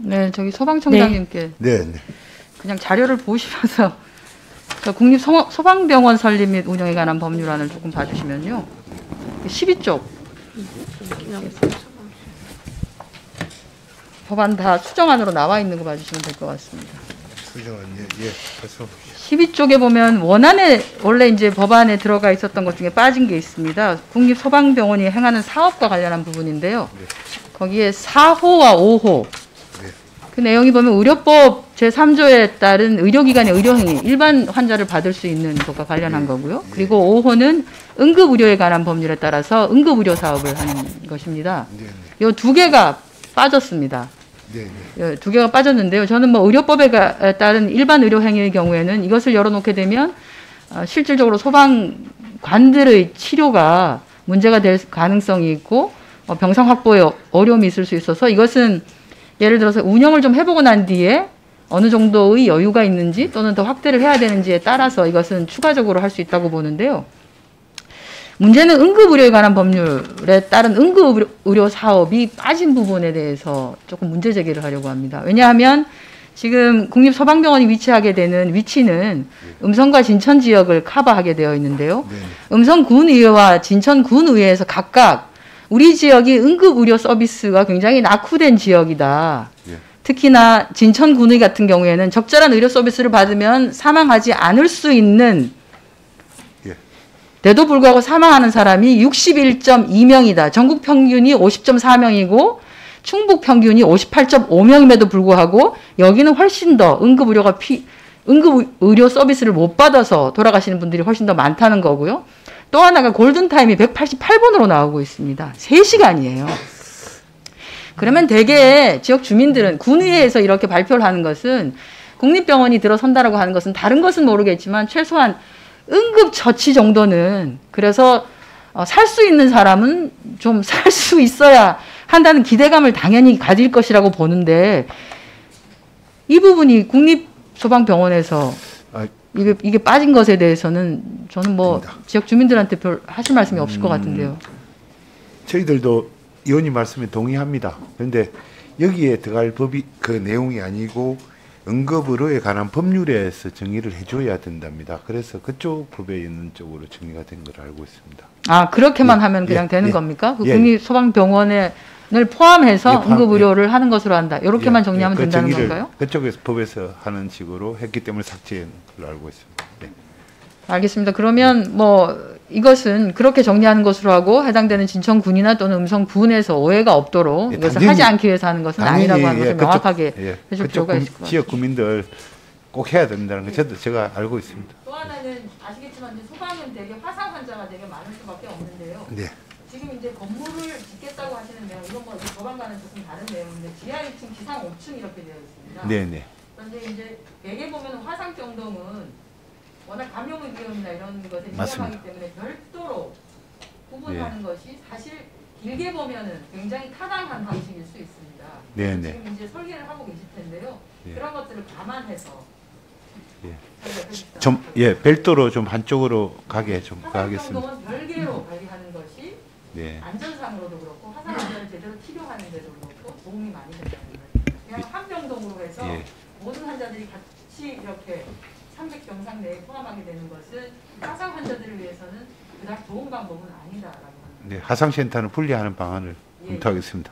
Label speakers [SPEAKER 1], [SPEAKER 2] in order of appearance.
[SPEAKER 1] 네, 저기 소방청장님께
[SPEAKER 2] 네, 네.
[SPEAKER 1] 그냥 자료를 보시면서 국립소방병원 설립 및 운영에 관한 법률안을 조금 봐주시면요. 12쪽. 법안 다 수정안으로 나와 있는 거 봐주시면 될 것 같습니다.
[SPEAKER 2] 수정안, 예, 예.
[SPEAKER 1] 12쪽에 보면 원안에 원래 이제 법안에 들어가 있었던 것 중에 빠진 게 있습니다. 국립소방병원이 행하는 사업과 관련한 부분인데요.
[SPEAKER 2] 네.
[SPEAKER 1] 거기에 4호와 5호.
[SPEAKER 2] 네.
[SPEAKER 1] 그 내용이 보면 의료법 제3조에 따른 의료기관의 의료행위, 일반 환자를 받을 수 있는 것과 관련한 거고요. 그리고 5호는 응급의료에 관한 법률에 따라서 응급의료 사업을 하는 것입니다. 이 두 개가 빠졌습니다.
[SPEAKER 2] 네.
[SPEAKER 1] 두 개가 빠졌는데요. 저는 뭐 의료법에 따른 일반 의료행위의 경우에는 이것을 열어놓게 되면 실질적으로 소방관들의 치료가 문제가 될 가능성이 있고 병상 확보에 어려움이 있을 수 있어서 이것은 예를 들어서 운영을 좀 해보고 난 뒤에 어느 정도의 여유가 있는지 또는 더 확대를 해야 되는지에 따라서 이것은 추가적으로 할 수 있다고 보는데요. 문제는 응급의료에 관한 법률에 따른 응급의료 사업이 빠진 부분에 대해서 조금 문제 제기를 하려고 합니다. 왜냐하면 지금 국립소방병원이 위치하게 되는 위치는 음성과 진천 지역을 커버하게 되어 있는데요. 음성군의회와 진천군의회에서 각각 우리 지역이 응급의료 서비스가 굉장히 낙후된 지역이다. 특히나 진천군의 같은 경우에는 적절한 의료 서비스를 받으면 사망하지 않을 수 있는 데도 불구하고 사망하는 사람이 61.2명이다. 전국 평균이 50.4명이고 충북 평균이 58.5명임에도 불구하고 여기는 훨씬 더 응급의료 서비스를 못 받아서 돌아가시는 분들이 훨씬 더 많다는 거고요. 또 하나가 골든타임이 188분으로 나오고 있습니다. 3시간이에요. 그러면 대개 지역 주민들은 군의회에서 이렇게 발표를 하는 것은 국립병원이 들어선다라고 하는 것은 다른 것은 모르겠지만 최소한 응급처치 정도는 그래서 살 수 있는 사람은 좀 살 수 있어야 한다는 기대감을 당연히 가질 것이라고 보는데 이 부분이 국립소방병원에서 이게 빠진 것에 대해서는 저는 뭐
[SPEAKER 2] 됩니다.
[SPEAKER 1] 지역 주민들한테 별 하실 말씀이 없을 것 같은데요.
[SPEAKER 2] 저희들도 의원님 말씀에 동의합니다. 그런데 여기에 들어갈 법이 그 내용이 아니고 응급의료에 관한 법률에서 정의를 해줘야 된답니다. 그래서 그쪽 법에 있는 쪽으로 정의가 된 걸 알고 있습니다.
[SPEAKER 1] 아 그렇게만 하면 그냥 되는 겁니까? 그 국립소방병원을 포함해서 응급의료를 하는 것으로 한다. 이렇게만 정리하면
[SPEAKER 2] 그
[SPEAKER 1] 된다는 건가요?
[SPEAKER 2] 그쪽에서 법에서 하는 식으로 했기 때문에 삭제한 걸로 알고 있습니다.
[SPEAKER 1] 알겠습니다. 그러면 뭐 이것은 그렇게 정리하는 것으로 하고 해당되는 진천군이나 또는 음성군에서 오해가 없도록 이것을 하지 않기 위해서 하는 것은 아니라고 하는 것을 명확하게 해줄 필요가 있을 것 같습니다.
[SPEAKER 2] 지역 구민들 꼭 해야 된다는 거 제가 알고 있습니다.
[SPEAKER 1] 또 하나는 아시겠지만 이제 소방은 되게 화상 환자가 되게 많을 수밖에 없는데요. 지금 이제 건물을 짓겠다고 하시는 내용 이건 뭐 법안과는 조금 다른 내용인데 지하 1층, 지상 5층 이렇게 되어 있습니다.
[SPEAKER 2] 네네.
[SPEAKER 1] 그런데 이제 대개 보면 화상 정도는 워낙 감염의 위험이나 이런 것에 민감하기 때문에 별도로 구분하는 것이 사실 길게 보면은 굉장히 타당한 방식일 수 있습니다. 지금 이제 설계를 하고 계실 텐데요. 그런 것들을 감안해서
[SPEAKER 2] 별도로 좀 한쪽으로 가게 좀 가겠습니다.
[SPEAKER 1] 화상 정도는 별개로 관리하는 것이 안전상으로도 그렇고 화상 환자를 제대로 치료하는 데도 그렇고 도움이 많이 된다는 거예요. 그냥 한 병동으로 해서 모든 환자들이 같이 이렇게 300병상 내에 포함하게 되는 것은 화상 환자들을 위해서는 그닥 좋은 방법은 아니다라고 합니다.
[SPEAKER 2] 화상센터는 분리하는 방안을 검토하겠습니다.